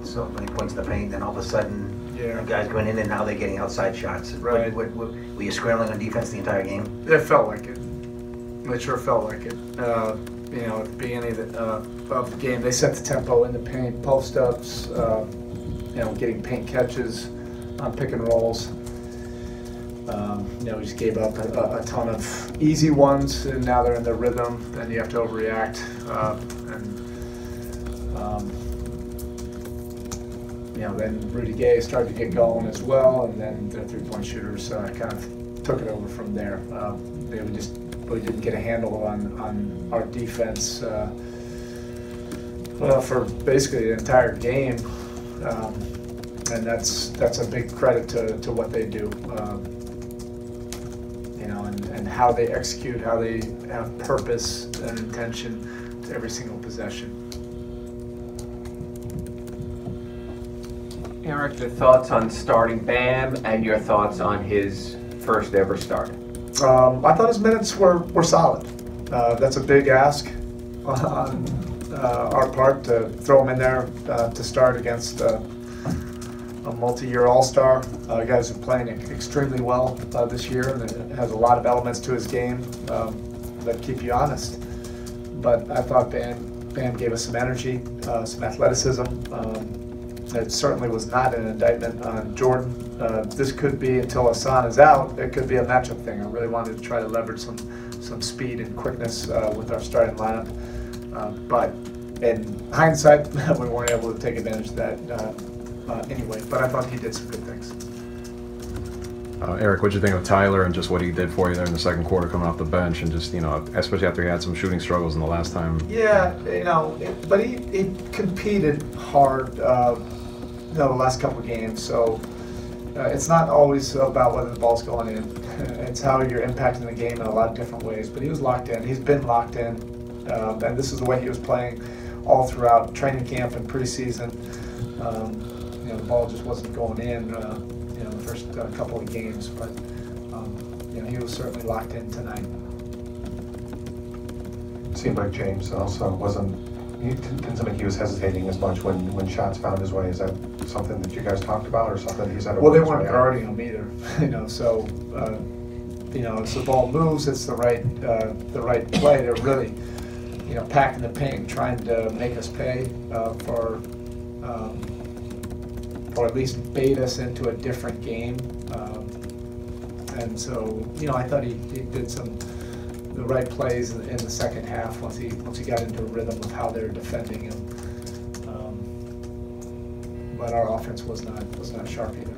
so many points in the paint, then all of a sudden, guys going in and now they're getting outside shots. Right. Were you scrambling on defense the entire game? It felt like it. It sure felt like it. You know, at the beginning of the game, they set the tempo in the paint, post ups, you know, getting paint catches on pick and rolls. You know, we just gave up a ton of easy ones, and now they're in their rhythm. Then you have to overreact, you know, then Rudy Gay started to get going as well, and then their three-point shooters kind of took it over from there. They just really didn't get a handle on our defense for basically the entire game, and that's a big credit to what they do. You know, and how they execute, how they have purpose and intention to every single possession. Erik, your thoughts on starting Bam and your thoughts on his first ever start? I thought his minutes were solid. That's a big ask on our part to throw him in there to start against a multi-year All-Star. Guys who are playing extremely well this year, and it has a lot of elements to his game that keep you honest. But I thought Bam gave us some energy, some athleticism. It certainly was not an indictment on Jordan. This could be, until Hassan is out, it could be a matchup thing. I really wanted to try to leverage some speed and quickness with our starting lineup. But in hindsight, we weren't able to take advantage of that anyway. But I thought he did some good things. Erik, what did you think of Tyler and just what he did for you there in the second quarter coming off the bench, and just, you know, especially after he had some shooting struggles in the last time? Yeah, you know, but he competed hard, you know, the last couple of games. So it's not always about whether the ball's going in. It's how you're impacting the game in a lot of different ways. But he was locked in. He's been locked in, and this is the way he was playing all throughout training camp and preseason. You know, the ball just wasn't going in. You know, the first couple of games, but you know, he was certainly locked in tonight. It seemed like James also didn't seem like he was hesitating as much when shots found his way. Is that something that you guys talked about, or something he's had? Well, they weren't guarding him either, you know. So you know, as the ball moves, it's the right play. They're really, you know, packing the paint, trying to make us pay or at least bait us into a different game. And so, you know, I thought he did the right plays in the second half once he got into a rhythm of how they were defending him. But our offense was not sharp either.